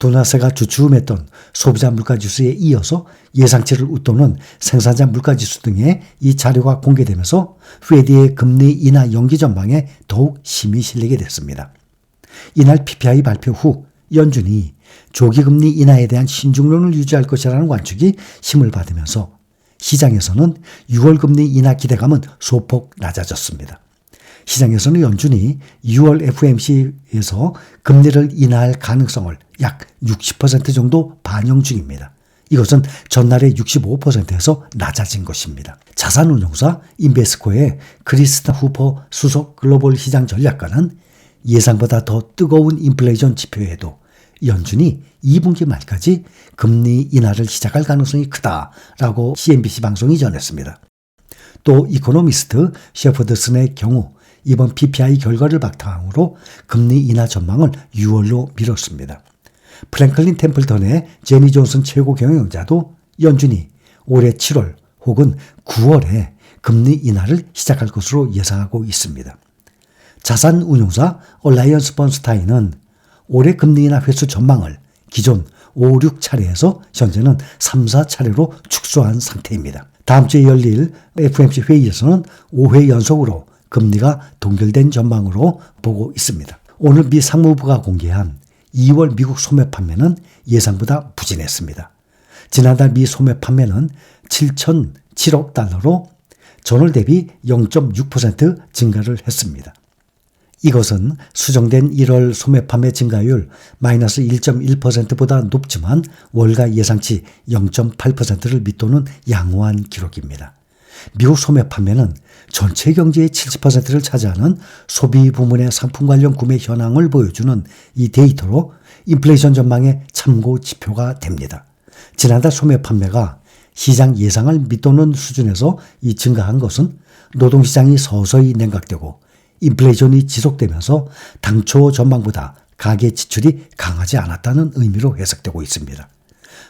둔화세가 주춤했던 소비자 물가지수에 이어서 예상치를 웃도는 생산자 물가지수 등의 이 자료가 공개되면서 페드의 금리 인하 연기 전망에 더욱 힘이 실리게 됐습니다. 이날 PPI 발표 후 연준이 조기금리 인하에 대한 신중론을 유지할 것이라는 관측이 힘을 받으면서 시장에서는 6월 금리 인하 기대감은 소폭 낮아졌습니다. 시장에서는 연준이 6월 FOMC에서 금리를 인하할 가능성을 약 60% 정도 반영 중입니다. 이것은 전날의 65%에서 낮아진 것입니다. 자산운용사 인베스코의 크리스타 후퍼 수석 글로벌 시장 전략가는 예상보다 더 뜨거운 인플레이션 지표에도 연준이 2분기 말까지 금리 인하를 시작할 가능성이 크다라고 CNBC 방송이 전했습니다. 또 이코노미스트 셰퍼드슨의 경우 이번 PPI 결과를 바탕으로 금리 인하 전망을 6월로 미뤘습니다. 프랭클린 템플턴의 제니 존슨 최고 경영자도 연준이 올해 7월 혹은 9월에 금리 인하를 시작할 것으로 예상하고 있습니다. 자산운용사 얼라이언스 번스타인은 올해 금리 인하 횟수 전망을 기존 5, 6차례에서 현재는 3, 4차례로 축소한 상태입니다. 다음 주에 열릴 FOMC 회의에서는 5회 연속으로 금리가 동결된 전망으로 보고 있습니다. 오늘 미 상무부가 공개한 2월 미국 소매 판매는 예상보다 부진했습니다. 지난달 미 소매 판매는 7,007억 달러로 전월 대비 0.6% 증가를 했습니다. 이것은 수정된 1월 소매 판매 증가율 마이너스 1.1%보다 높지만 월가 예상치 0.8%를 밑도는 양호한 기록입니다. 미국 소매 판매는 전체 경제의 70%를 차지하는 소비 부문의 상품 관련 구매 현황을 보여주는 이 데이터로 인플레이션 전망의 참고 지표가 됩니다. 지난달 소매 판매가 시장 예상을 밑도는 수준에서 증가한 것은 노동시장이 서서히 냉각되고 인플레이션이 지속되면서 당초 전망보다 가계 지출이 강하지 않았다는 의미로 해석되고 있습니다.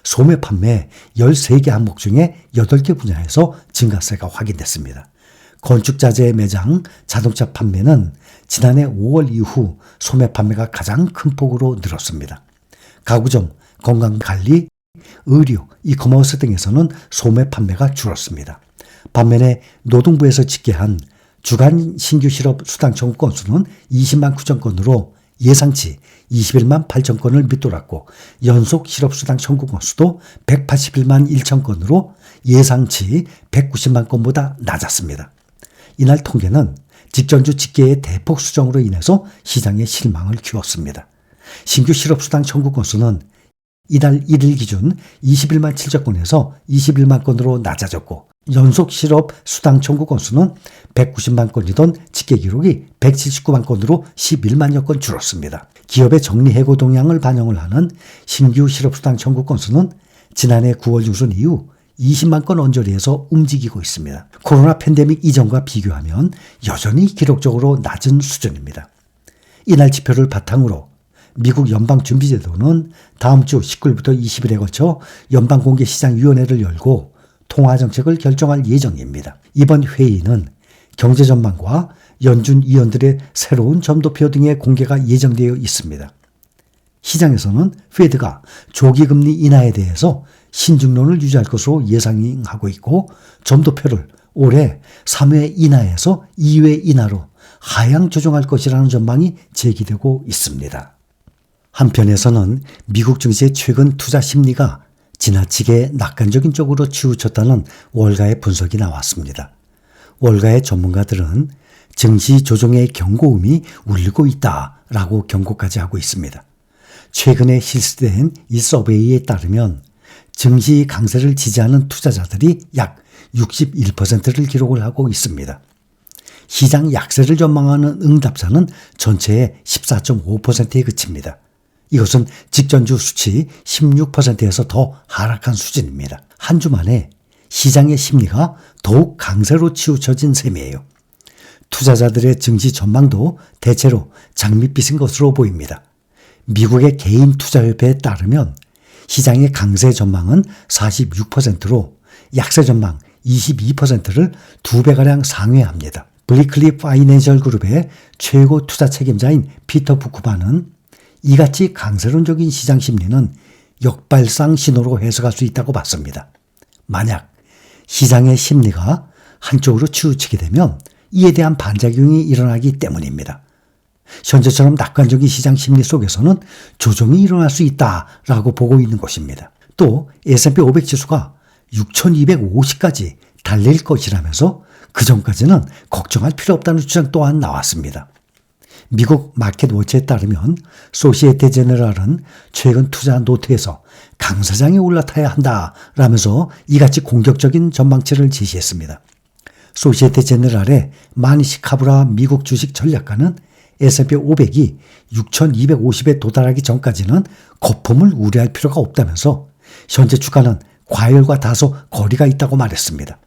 소매 판매 13개 항목 중에 8개 분야에서 증가세가 확인됐습니다. 건축자재 매장, 자동차 판매는 지난해 5월 이후 소매 판매가 가장 큰 폭으로 늘었습니다. 가구점, 건강관리, 의류, 이커머스 등에서는 소매 판매가 줄었습니다. 반면에 노동부에서 집계한 주간 신규 실업 수당 청구 건수는 20만 9천 건으로 예상치 21만 8천 건을 밑돌았고 연속 실업수당 청구 건수도 181만 1천 건으로 예상치 190만 건보다 낮았습니다. 이날 통계는 직전주 집계의 대폭 수정으로 인해서 시장의 실망을 키웠습니다. 신규 실업수당 청구 건수는 이달 1일 기준 21만 7천 건에서 21만 건으로 낮아졌고 연속 실업 수당 청구 건수는 190만 건이던 집계 기록이 179만 건으로 11만여 건 줄었습니다. 기업의 정리해고 동향을 반영을 하는 신규 실업 수당 청구 건수는 지난해 9월 중순 이후 20만 건 언저리에서 움직이고 있습니다. 코로나 팬데믹 이전과 비교하면 여전히 기록적으로 낮은 수준입니다. 이날 지표를 바탕으로 미국 연방준비제도는 다음 주 19일부터 20일에 걸쳐 연방공개시장위원회를 열고 통화정책을 결정할 예정입니다. 이번 회의는 경제 전망과 연준 위원들의 새로운 점도표 등의 공개가 예정되어 있습니다. 시장에서는 페드가 조기금리 인하에 대해서 신중론을 유지할 것으로 예상하고 있고 점도표를 올해 3회 인하에서 2회 인하로 하향 조정할 것이라는 전망이 제기되고 있습니다. 한편에서는 미국 증시의 최근 투자 심리가 지나치게 낙관적인 쪽으로 치우쳤다는 월가의 분석이 나왔습니다. 월가의 전문가들은 증시 조정의 경고음이 울리고 있다라고 경고까지 하고 있습니다. 최근에 실시된 이 서베이에 따르면 증시 강세를 지지하는 투자자들이 약 61%를 기록을 하고 있습니다. 시장 약세를 전망하는 응답자는 전체의 14.5%에 그칩니다. 이것은 직전주 수치 16%에서 더 하락한 수준입니다. 한 주 만에 시장의 심리가 더욱 강세로 치우쳐진 셈이에요. 투자자들의 증시 전망도 대체로 장밋빛인 것으로 보입니다. 미국의 개인 투자협회에 따르면 시장의 강세 전망은 46%로 약세 전망 22%를 2배가량 상회합니다. 블리클리 파이낸셜 그룹의 최고 투자 책임자인 피터 부쿠바는 이같이 강세론적인 시장 심리는 역발상 신호로 해석할 수 있다고 봤습니다. 만약 시장의 심리가 한쪽으로 치우치게 되면 이에 대한 반작용이 일어나기 때문입니다. 현재처럼 낙관적인 시장 심리 속에서는 조정이 일어날 수 있다라고 보고 있는 것입니다. 또 S&P 500 지수가 6250까지 달릴 것이라면서 그 전까지는 걱정할 필요 없다는 주장 또한 나왔습니다. 미국 마켓워치에 따르면 소시에테 제네랄은 최근 투자 노트에서 강사장이 올라타야 한다라면서 이같이 공격적인 전망치를 제시했습니다. 소시에테 제네랄의 마니시 카브라 미국 주식 전략가는 S&P 500이 6250에 도달하기 전까지는 거품을 우려할 필요가 없다면서 현재 주가는 과열과 다소 거리가 있다고 말했습니다.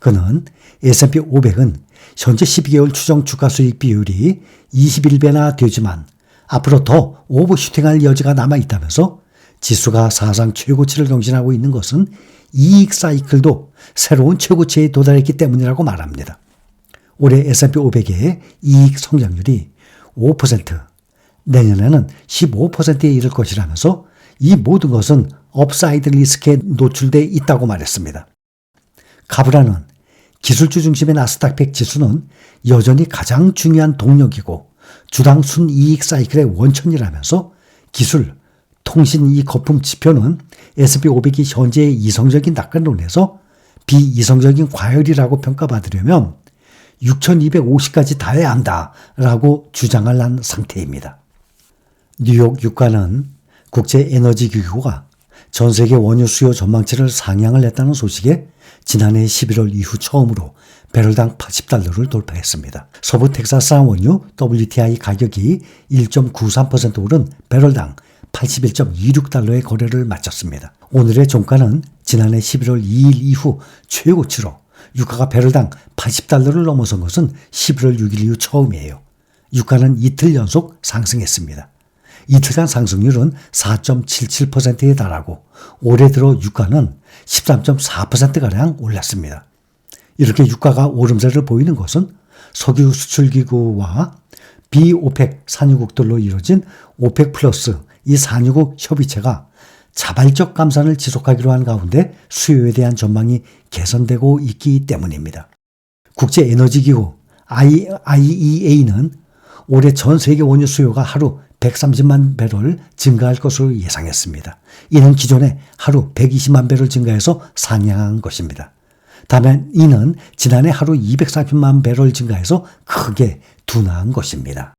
그는 S&P 500은 현재 12개월 추정 주가 수익 비율이 21배나 되지만 앞으로 더 오버슈팅할 여지가 남아있다면서 지수가 사상 최고치를 경신하고 있는 것은 이익 사이클도 새로운 최고치에 도달했기 때문이라고 말합니다. 올해 S&P 500의 이익 성장률이 5%, 내년에는 15%에 이를 것이라면서 이 모든 것은 업사이드 리스크에 노출돼 있다고 말했습니다. 카브라는 기술주 중심의 나스닥 100 지수는 여전히 가장 중요한 동력이고 주당 순이익 사이클의 원천이라면서 기술, 통신 이 거품 지표는 S&P 500이 현재의 이성적인 낙관론에서 비이성적인 과열이라고 평가받으려면 6250까지 닿아야 한다라고 주장을 한 상태입니다. 뉴욕 유가는 국제에너지기구가 전 세계 원유 수요 전망치를 상향을 했다는 소식에 지난해 11월 이후 처음으로 배럴당 80달러를 돌파했습니다. 서부 텍사스산 원유 WTI 가격이 1.93% 오른 배럴당 81.26달러의 거래를 마쳤습니다. 오늘의 종가는 지난해 11월 2일 이후 최고치로 유가가 배럴당 80달러를 넘어선 것은 11월 6일 이후 처음이에요. 유가는 이틀 연속 상승했습니다. 이틀간 상승률은 4.77%에 달하고 올해 들어 유가는 13.4%가량 올랐습니다. 이렇게 유가가 오름세를 보이는 것은 석유 수출기구와 비오펙 산유국들로 이루어진 오펙 플러스 이 산유국 협의체가 자발적 감산을 지속하기로 한 가운데 수요에 대한 전망이 개선되고 있기 때문입니다. 국제에너지기구 IEA는 올해 전 세계 원유 수요가 하루 130만 배럴 증가할 것으로 예상했습니다. 이는 기존에 하루 120만 배럴 증가해서 상향한 것입니다. 다만 이는 지난해 하루 230만 배럴 증가해서 크게 둔화한 것입니다.